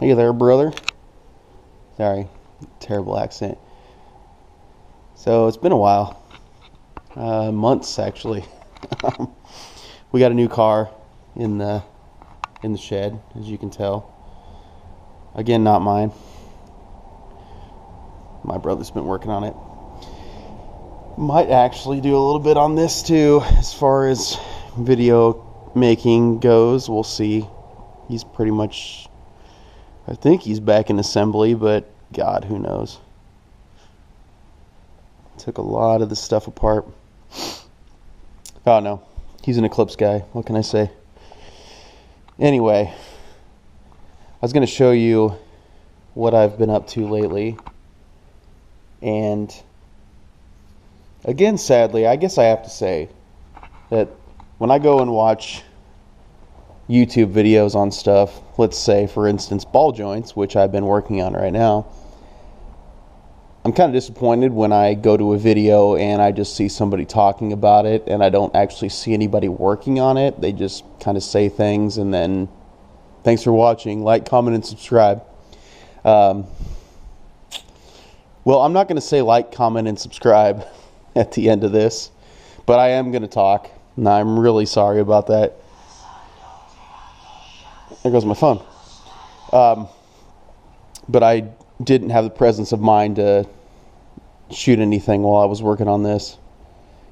Hey there, brother. Sorry, terrible accent. So it's been a while, months actually. We got a new car in the shed, as you can tell. Again, not mine. My brother's been working on it. Might actually do a little bit on this too, as far as video making goes. We'll see. He's pretty much, I think he's back in assembly, but God, who knows. Took a lot of the stuff apart. Oh no, he's an Eclipse guy. What can I say? Anyway, I was going to show you what I've been up to lately. And again, sadly, I guess I have to say that when I go and watch YouTube videos on stuff, let's say, for instance, ball joints, which I've been working on right now, I'm kind of disappointed when I go to a video and I just see somebody talking about it and I don't actually see anybody working on it. They just kind of say things and then, thanks for watching, like, comment, and subscribe. Well, I'm not going to say like, comment, and subscribe at the end of this, but I am going to talk. And I'm really sorry about that. There goes my phone. But I didn't have the presence of mind to shoot anything while I was working on this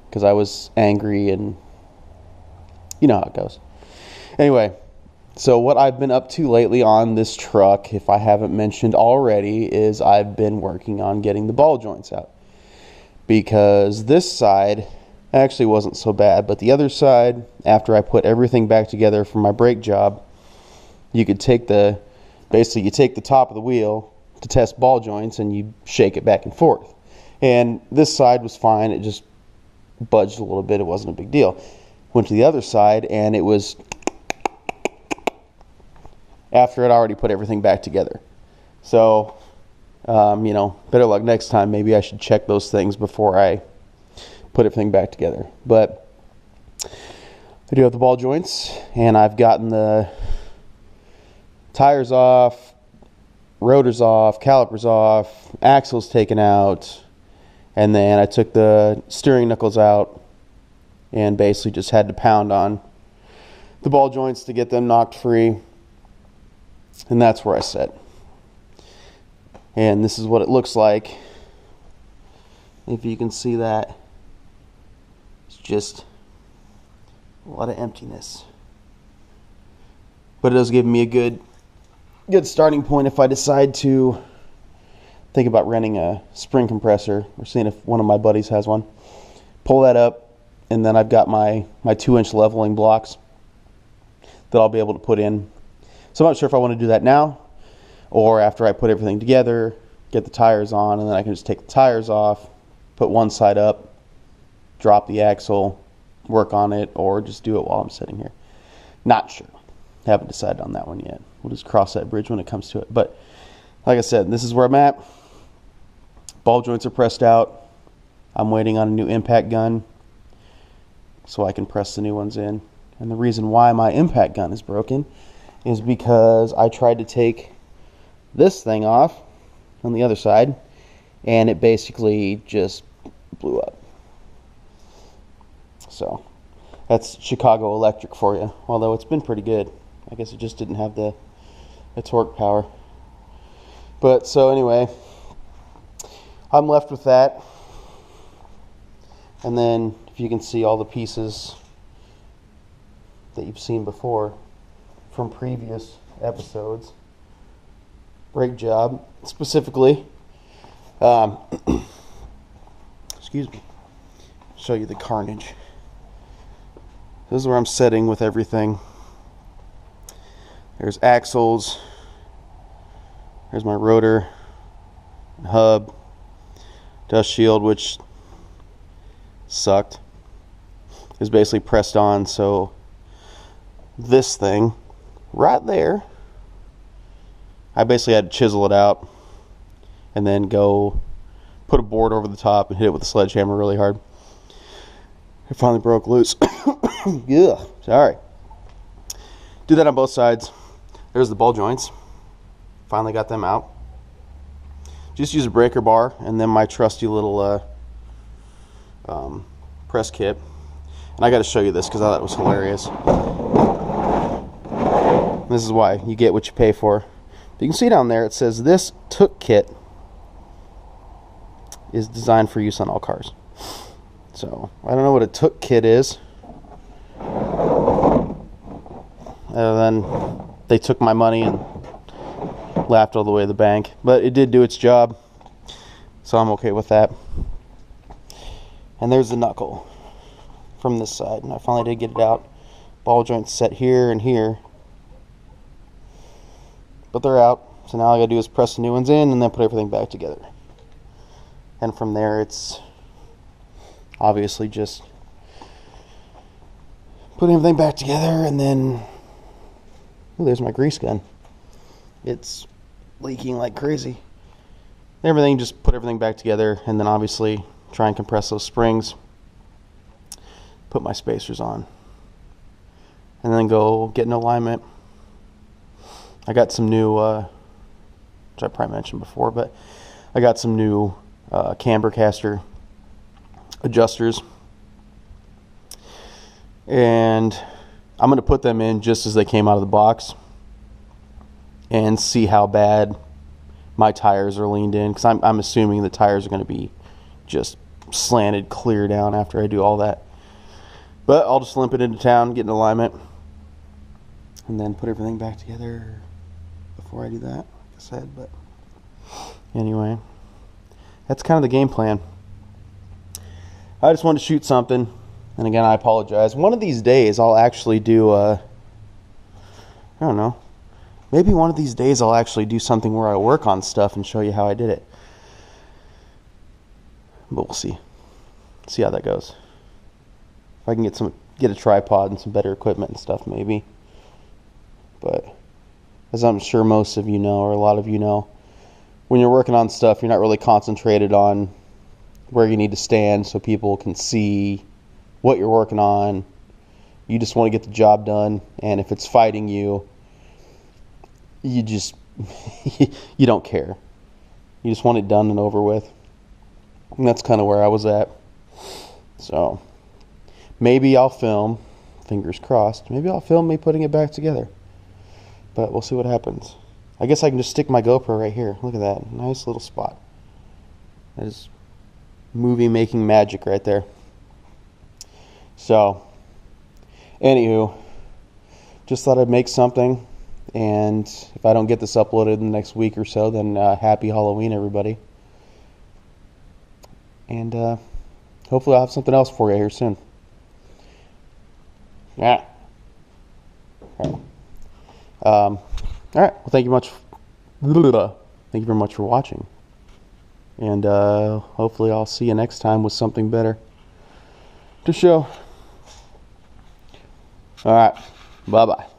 because I was angry, and you know how it goes. Anyway, so what I've been up to lately on this truck, if I haven't mentioned already, is I've been working on getting the ball joints out, because this side actually wasn't so bad, but the other side, after I put everything back together for my brake job, you could take the top of the wheel to test ball joints and you shake it back and forth. And this side was fine. It just budged a little bit. It wasn't a big deal. Went to the other side and it was after I'd already put everything back together. So, better luck next time. Maybe I should check those things before I put everything back together. But I do have the ball joints, and I've gotten the tires off, rotors off, calipers off, axles taken out, and then I took the steering knuckles out and basically just had to pound on the ball joints to get them knocked free, and that's where I set. And this is what it looks like. If you can see that, it's just a lot of emptiness, but it does give me a good starting point if I decide to think about renting a spring compressor or seeing if one of my buddies has one. Pull that up, and then I've got my 2-inch leveling blocks that I'll be able to put in. So I'm not sure if I want to do that now or after I put everything together, get the tires on, and then I can just take the tires off, put one side up, drop the axle, work on it, or just do it while I'm sitting here. Not sure. Haven't decided on that one yet. We'll just cross that bridge when it comes to it. But like I said, this is where I'm at. Ball joints are pressed out. I'm waiting on a new impact gun so I can press the new ones in. And the reason why my impact gun is broken is because I tried to take this thing off on the other side, and it basically just blew up. So that's Chicago Electric for you, although it's been pretty good. I guess it just didn't have the torque power. But so anyway, I'm left with that. And then if you can see all the pieces that you've seen before from previous episodes, brake job specifically. Excuse me. Show you the carnage. This is where I'm setting with everything. There's axles. There's my rotor, hub, dust shield, which sucked. It was basically pressed on, so this thing right there, I basically had to chisel it out and then go put a board over the top and hit it with a sledgehammer really hard. It finally broke loose. Yeah, sorry. Do that on both sides. There's the ball joints. finally got them out. Just use a breaker bar and then my trusty little press kit. And I got to show you this because I thought it was hilarious. This is why you get what you pay for. You can see down there it says this took kit is designed for use on all cars. So I don't know what a took kit is, other than they took my money and laughed all the way to the bank. But it did do its job, so I'm okay with that. And there's the knuckle from this side, and I finally did get it out. Ball joints set here and here, but they're out. So now all I gotta do is press the new ones in and then put everything back together. And from there it's obviously just putting everything back together, and then there's my grease gun. It's leaking like crazy. Everything, just put everything back together, and then obviously try and compress those springs, put my spacers on, and then go get an alignment. I got some new, which I probably mentioned before, but I got some new camber caster adjusters, and I'm going to put them in just as they came out of the box and see how bad my tires are leaned in, because I'm assuming the tires are going to be just slanted clear down after I do all that. But I'll just limp it into town, get an alignment, and then put everything back together before I do that, like I said. But anyway, that's kind of the game plan. I just wanted to shoot something, and again, I apologize. One of these days I'll actually do I don't know, maybe one of these days I'll actually do something where I work on stuff and show you how I did it. But we'll see how that goes. If I can get a tripod and some better equipment and stuff, maybe. But as I'm sure most of you know, or a lot of you know, when you're working on stuff, you're not really concentrated on where you need to stand so people can see what you're working on. You just want to get the job done, and if it's fighting you, you just you don't care. You just want it done and over with. And that's kind of where I was at. So maybe I'll film, fingers crossed, maybe I'll film me putting it back together. But we'll see what happens. I guess I can just stick my GoPro right here. Look at that. Nice little spot. That is movie making magic right there. So, anywho, just thought I'd make something. And if I don't get this uploaded in the next week or so, then happy Halloween, everybody. And hopefully I'll have something else for you here soon. Yeah. All right. Well, thank you much. Thank you very much for watching. And hopefully I'll see you next time with something better to show. All right. Bye-bye.